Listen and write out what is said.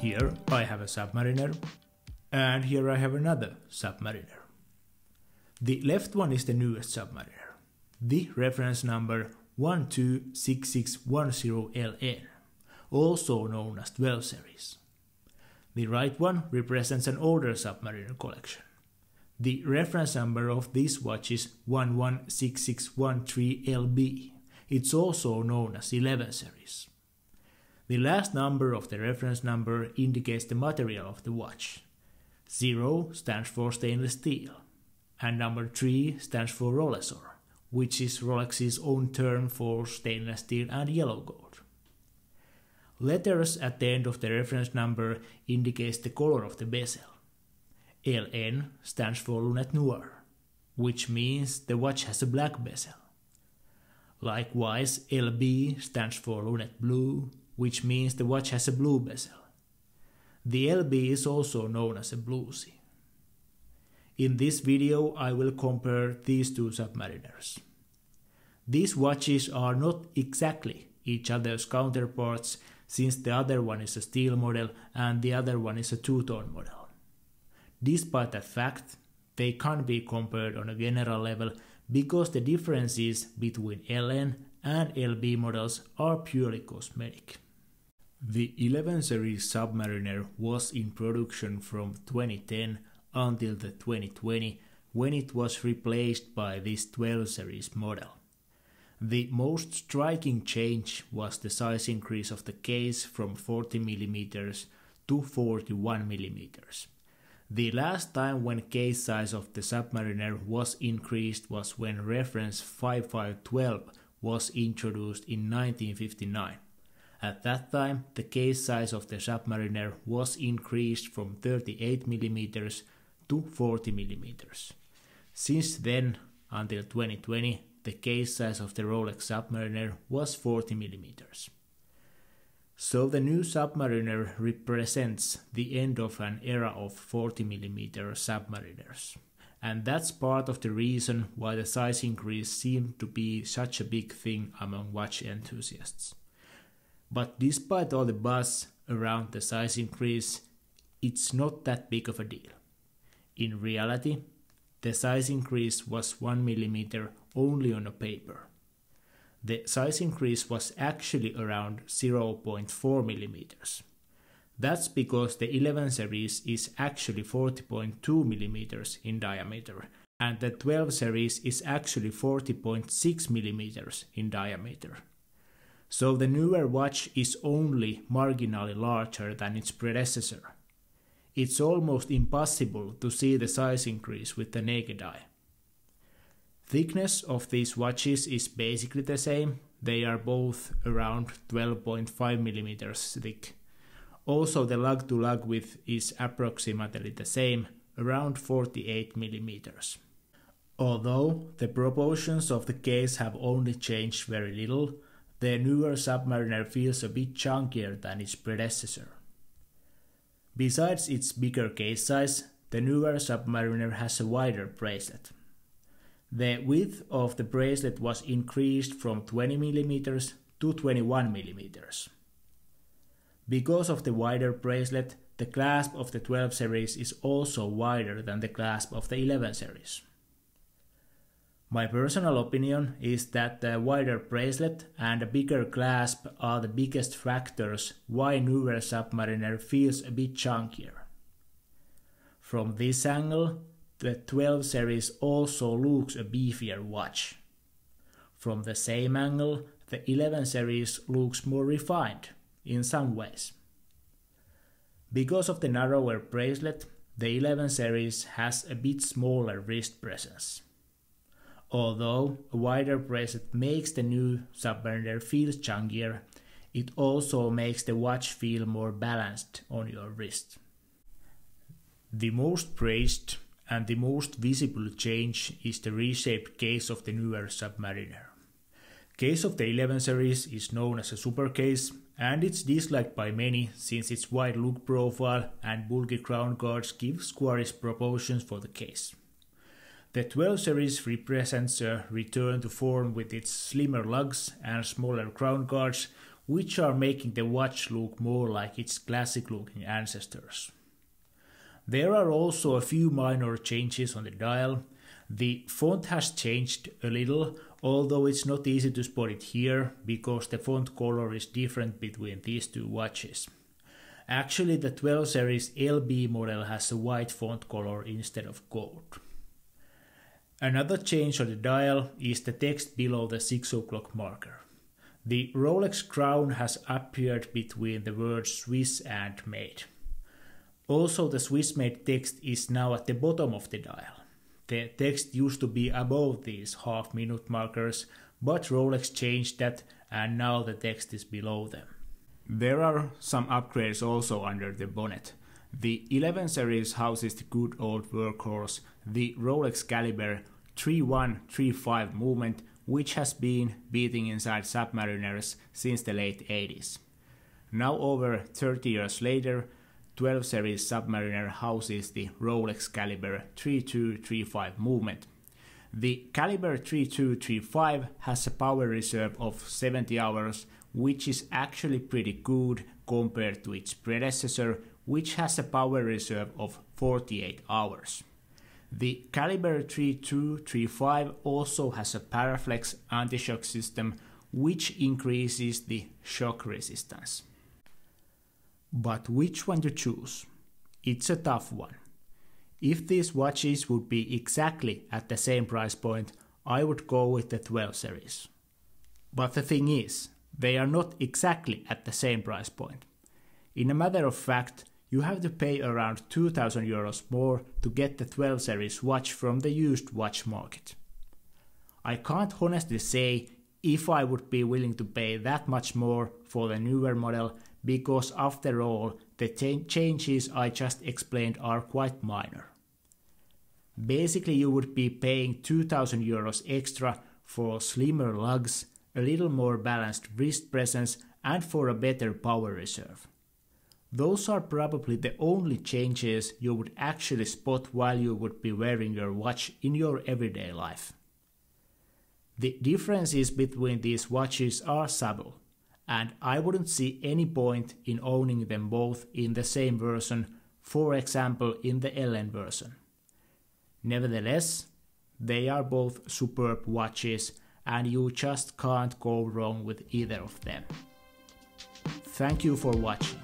Here I have a Submariner, and here I have another Submariner. The left one is the newest Submariner, the reference number 126610LN, also known as 12 series. The right one represents an older Submariner collection. The reference number of this watch is 116613LB. It's also known as 11 series. The last number of the reference number indicates the material of the watch. 0 stands for stainless steel, and number 3 stands for Rolex, which is Rolex's own term for stainless steel and yellow gold. Letters at the end of the reference number indicates the color of the bezel. LN stands for Lunette Noir, which means the watch has a black bezel. Likewise, LB stands for Lunette Blue, which means the watch has a blue bezel. The LB is also known as a bluesy. In this video I will compare these two Submariners. These watches are not exactly each other's counterparts, since the other one is a steel model and the other one is a two-tone model. Despite that fact, they can't be compared on a general level because the differences between LN and LB models are purely cosmetic. The 11 series Submariner was in production from 2010 until the 2020, when it was replaced by this 12 series model. The most striking change was the size increase of the case from 40mm to 41mm. The last time when case size of the Submariner was increased was when reference 5512 was introduced in 1959. At that time, the case size of the Submariner was increased from 38mm to 40mm. Since then, until 2020, the case size of the Rolex Submariner was 40mm. So the new Submariner represents the end of an era of 40mm Submariners. And that's part of the reason why the size increase seemed to be such a big thing among watch enthusiasts. But despite all the buzz around the size increase, it's not that big of a deal. In reality, the size increase was 1mm only on a paper. The size increase was actually around 0.4mm. That's because the 11 series is actually 40.2mm in diameter, and the 12 series is actually 40.6mm in diameter. So the newer watch is only marginally larger than its predecessor. It's almost impossible to see the size increase with the naked eye. Thickness of these watches is basically the same. They are both around 12.5mm thick. Also, the lug-to-lug width is approximately the same, around 48mm. Although the proportions of the case have only changed very little, the newer Submariner feels a bit chunkier than its predecessor. Besides its bigger case size, the newer Submariner has a wider bracelet. The width of the bracelet was increased from 20mm to 21mm. Because of the wider bracelet, the clasp of the 12 series is also wider than the clasp of the 11 series. My personal opinion is that the wider bracelet and a bigger clasp are the biggest factors why newer Submariner feels a bit chunkier. From this angle, the 12 series also looks a beefier watch. From the same angle, the 11 series looks more refined in some ways. Because of the narrower bracelet, the 11 series has a bit smaller wrist presence. Although a wider bracelet makes the new Submariner feel chunkier, it also makes the watch feel more balanced on your wrist. The most praised and the most visible change is the reshaped case of the newer Submariner. Case of the 11 series is known as a super case, and it's disliked by many since its wide look profile and bulky crown guards give squarish proportions for the case. The 12 series represents a return to form with its slimmer lugs and smaller crown guards, which are making the watch look more like its classic looking ancestors. There are also a few minor changes on the dial. The font has changed a little, although it's not easy to spot it here because the font color is different between these two watches. Actually, the 12 series LB model has a white font color instead of gold. Another change on the dial is the text below the 6 o'clock marker. The Rolex crown has appeared between the words Swiss and made. Also, the Swiss made text is now at the bottom of the dial. The text used to be above these half-minute markers, but Rolex changed that and now the text is below them. There are some upgrades also under the bonnet. The 11 series houses the good old workhorse, the Rolex caliber 3135 movement, which has been beating inside Submariners since the late 80s. Now over 30 years later, 12 series Submariner houses the Rolex caliber 3235 movement. The caliber 3235 has a power reserve of 70 hours, which is actually pretty good compared to its predecessor, which has a power reserve of 48 hours. The caliber 3235 also has a Paraflex anti-shock system, which increases the shock resistance. But which one to choose? It's a tough one. If these watches would be exactly at the same price point, I would go with the 12 series. But the thing is, they are not exactly at the same price point. In a matter of fact, you have to pay around 2,000 euros more to get the 12 series watch from the used watch market. I can't honestly say if I would be willing to pay that much more for the newer model, because after all, the changes I just explained are quite minor. Basically, you would be paying 2,000 euros extra for slimmer lugs, a little more balanced wrist presence, and for a better power reserve. Those are probably the only changes you would actually spot while you would be wearing your watch in your everyday life. The differences between these watches are subtle, and I wouldn't see any point in owning them both in the same version, for example in the LN version. Nevertheless, they are both superb watches and you just can't go wrong with either of them. Thank you for watching.